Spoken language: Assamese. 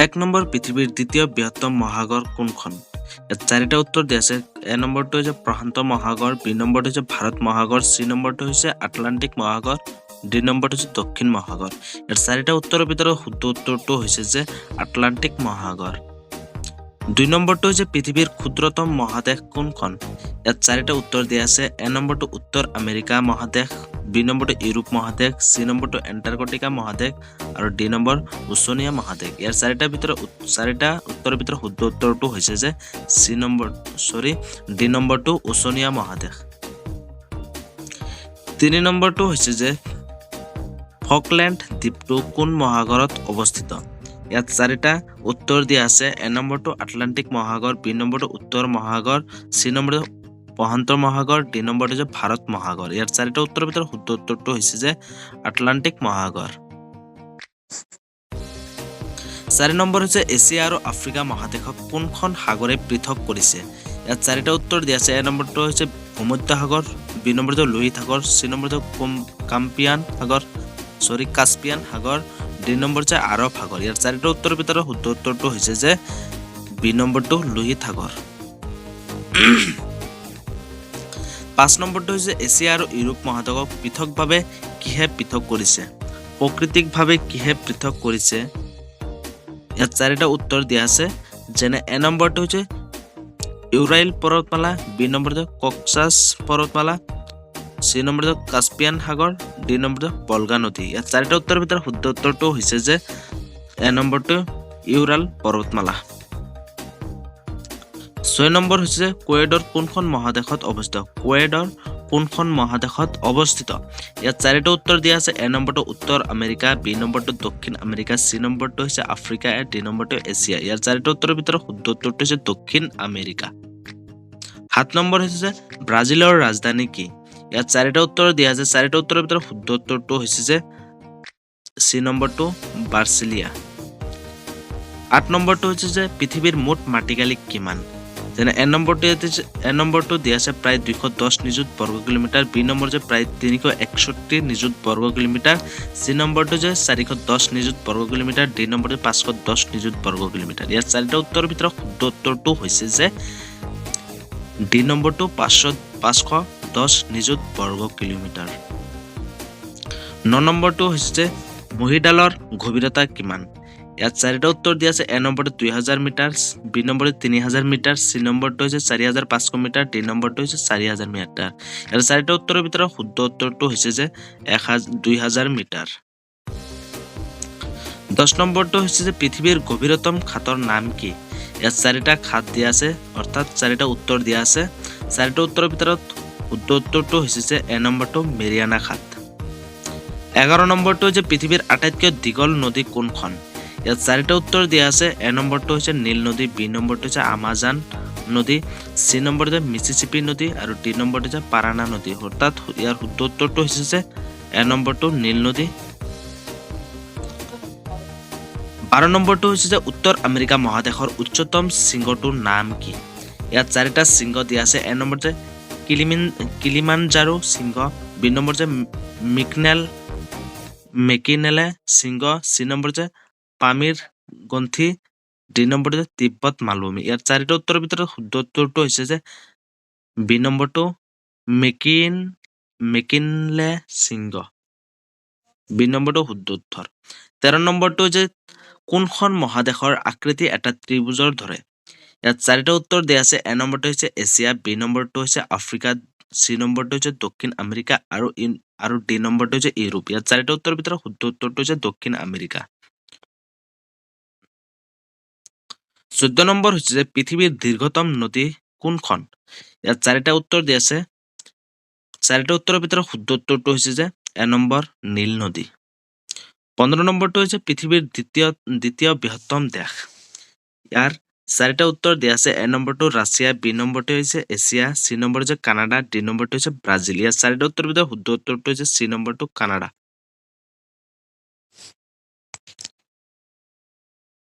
এক নম্বৰ পৃথিৱীৰ দ্বিতীয় বৃহত্তম মহাসাগৰ কোনখন? ইয়াত চাৰিটা উত্তৰ দিয়া আছে। এ নম্বৰটো হৈছে প্ৰশান্ত মহাসাগৰ, বি নম্বৰটো হৈছে ভাৰত মহাসাগৰ, চি নম্বৰটো হৈছে আটলান্টিক মহাসাগৰ, ডি নম্বৰটো হৈছে দক্ষিণ মহাসাগৰ। ইয়াৰ চাৰিটা উত্তৰৰ ভিতৰত শুদ্ধ উত্তৰটো হৈছে যে আটলান্টিক মহাসাগৰ। দুই নম্বৰটো হৈছে পৃথিৱীৰ ক্ষুদ্ৰতম মহাদেশ কোনখন? ইয়াত চাৰিটা উত্তৰ দিয়া আছে। এ নম্বৰটো উত্তৰ আমেৰিকা মহাদেশ, বি নম্বৰটো ইউৰোপ মহাদেশ, চি নম্বৰটো এণ্টাৰ্কটিকা মহাদেশ আৰু ডি নম্বৰ ওচনীয়া মহাদেশ। ইয়াৰ চাৰিটা উত্তৰৰ ভিতৰত শুদ্ধ উত্তৰটো হৈছে যে ডি নম্বৰটো ওচনীয়া মহাদেশ। তিনি নম্বৰটো হৈছে যে ফকলেণ্ড দ্বীপটো কোন মহাসাগৰত অৱস্থিত? ইয়াত চাৰিটা উত্তৰ দিয়া আছে। এ নম্বৰটো আটলান্টিক মহাসাগৰ, বি নম্বৰটো উত্তৰ মহাসাগৰ, চি নম্বৰটো প্ৰশান্ত মহাসাগৰ, ডি নম্বৰটো হৈছে ভাৰত মহাসাগৰ। ইয়াৰ চাৰিটা উত্তৰৰ ভিতৰত শুদ্ধ উত্তৰটো হৈছে যে আটলান্টিক মহাসাগৰ। চাৰি নম্বৰ হৈছে এছিয়া আৰু আফ্ৰিকা মহাদেশক কোনখন সাগৰে পৃথক কৰিছে? ইয়াত চাৰিটা উত্তৰ দিয়া আছে। এ নম্বৰটো হৈছে ভূমধ্য সাগৰ, বি নম্বৰটো লোহিত সাগৰ, চি নম্বৰটো কাস্পিয়ান সাগৰ, ডি নম্বৰ হৈছে আৰৱ সাগৰ। ইয়াৰ চাৰিটা উত্তৰৰ ভিতৰত শুদ্ধ উত্তৰটো হৈছে যে বি নম্বৰটো লোহিত সাগৰ। পাঁচ নম্বৰটো হৈছে এছিয়া আৰু ইউৰোপ মহাদেশক পৃথকভাৱে কিহে পৃথক কৰিছে? প্ৰাকৃতিকভাৱে কিহে পৃথক কৰিছে? ইয়াত চাৰিটা উত্তৰ দিয়া আছে। যেনে এ নম্বৰটো হৈছে ইউৰাইল পৰ্বতমালা, বি নম্বৰটো কক্সাছ পৰ্বতমালা, চি নম্বৰটো কাস্পিয়ান সাগৰ, ডি নম্বৰটো ভলগা নদী। ইয়াত চাৰিটা উত্তৰৰ ভিতৰত শুদ্ধ উত্তৰটো হৈছে যে এ নম্বৰটো ইউৰাল পৰ্বতমালা। ছয় নম্বৰ হৈছে কুৱেডৰ কোনখন মহাদেশত অৱস্থিত? কুৱেডৰ কোনখন মহাদেশত অৱস্থিত? ইয়াত চাৰিটা উত্তৰ দিয়া আছে। এ নম্বৰটো উত্তৰ আমেৰিকা, বি নম্বৰটো দক্ষিণ আমেৰিকা, চি নম্বৰটো হৈছে আফ্ৰিকা, ডি নম্বৰটো এছিয়া। ইয়াৰ চাৰিটা উত্তৰৰ ভিতৰত শুদ্ধ উত্তৰটো হৈছে দক্ষিণ আমেৰিকা। সাত নম্বৰ হৈছে ব্ৰাজিলৰ ৰাজধানী কি? ইয়াত চাৰিটা উত্তৰ দিয়া আছে। চাৰিটা উত্তৰৰ ভিতৰত শুদ্ধ উত্তৰটো হৈছে যে চি নম্বৰটো বাৰ্চিলিয়া। আঠ নম্বৰটো হৈছে যে পৃথিৱীৰ মুঠ মাটিকালি কিমান? যেনে এ নম্বৰটো দিয়া আছে প্ৰায় 210 নিযুত বৰ্গ কিলোমিটাৰ, বি নম্বৰ যে প্ৰায় 361 নিযুত বৰ্গ কিলোমিটাৰ, চি নম্বৰটো যে 410 নিযুত বৰ্গ কিলোমিটাৰ, ডি নম্বৰটো 510 নিযুত বৰ্গ কিলোমিটাৰ। ইয়াৰ চাৰিটা উত্তৰৰ ভিতৰত শুদ্ধ উত্তৰটো হৈছে যে ডি নম্বৰটো 510 নিযুত বৰ্গ কিলোমিটাৰ। 9 নম্বৰটো হৈছে যে মহীডালৰ গভীৰতা কিমান? ইয়াত চাৰিটা উত্তৰ দিয়া আছে। এ নম্বৰটো 2000 মিটাৰ, বি নম্বৰটো 3000 মিটাৰ, চি নম্বৰটো হৈছে 4500 মিটাৰ, ডি নম্বৰটো হৈছে 4000 মিটাৰ। ইয়াৰ চাৰিটা উত্তৰৰ ভিতৰত শুদ্ধ উত্তৰটো হৈছে যে 2000 মিটাৰ। 10 নম্বৰটো হৈছে যে পৃথিৱীৰ গভীৰতম খাতৰ নাম কি? ইয়াত চাৰিটা খাত দিয়া আছে, অৰ্থাৎ চাৰিটা উত্তৰ দিয়া আছে। চাৰিটা উত্তৰৰ ভিতৰত শুদ্ধ উত্তৰটো হৈছে যে এ নম্বৰটো মেৰিয়ানা খাত। 11 নম্বৰটো হৈছে পৃথিৱীৰ আটাইতকৈ দীঘল নদী কোনখন? ইয়াত চাৰিটা উত্তৰ দিয়া আছে। এ নম্বৰটো হৈছে নীল নদী, বি নম্বৰটো হৈছে আমাজন নদী, চি নম্বৰটো মিছিছিপি নদী আৰু ডি নম্বৰটো হৈছে পাৰানা নদী। অৰ্থাৎ ইয়াৰ শুদ্ধ উত্তৰটো হৈছে যে এ নম্বৰটো নীল নদী। 12 নম্বৰটো হৈছে যে উত্তৰ আমেৰিকা মহাদেশৰ উচ্চতম শৃংগটোৰ নাম কি? ইয়াত চাৰিটা শৃংগ দিয়া আছে। এ নম্বৰতে কিলিমানজাৰো শৃংগ, বি নম্বৰ যে মেকিনেলে শৃংগ, চি নম্বৰ যে পামিৰ গ্ৰন্থি, ডি নম্বৰটো যে তিব্বত মালভূমি। ইয়াৰ চাৰিটা উত্তৰৰ ভিতৰত শুদ্ধ উত্তৰটো হৈছে যে বি নম্বৰটো মেকিনলে শৃংগ, বি নম্বৰটো শুদ্ধ উত্তৰ। 13 নম্বৰটো যে কোনখন মহাদেশৰ আকৃতি এটা ত্ৰিভুজৰ ধৰে? ইয়াত চাৰিটা উত্তৰ দিয়া আছে। এ নম্বৰটো হৈছে এছিয়া, বি নম্বৰটো হৈছে আফ্ৰিকা, চি নম্বৰটো হৈছে দক্ষিণ আমেৰিকা আৰু ডি নম্বৰটো হৈছে ইউৰোপ। ইয়াত চাৰিটা উত্তৰৰ ভিতৰত শুদ্ধ উত্তৰটো হৈছে দক্ষিণ আমেৰিকা। 14 নম্বৰ হৈছে যে পৃথিৱীৰ দীৰ্ঘতম নদী কোনখন? ইয়াত চাৰিটা উত্তৰ দিয়া আছে। চাৰিটা উত্তৰৰ ভিতৰত শুদ্ধ উত্তৰটো হৈছে যে এ নম্বৰ নীল নদী। 15 নম্বৰটো হৈছে পৃথিৱীৰ দ্বিতীয় বৃহত্তম দেশ। ইয়াৰ চাৰিটা উত্তৰ দিয়া আছে। এ নম্বৰটো ৰাছিয়া, বি নম্বৰটো হৈছে এছিয়া, চি নম্বৰ হৈছে কানাডা, ডি নম্বৰটো হৈছে ব্ৰাজিল। ইয়াৰ চাৰিটা উত্তৰৰ ভিতৰত শুদ্ধ উত্তৰটো হৈছে চি নম্বৰটো কানাডা।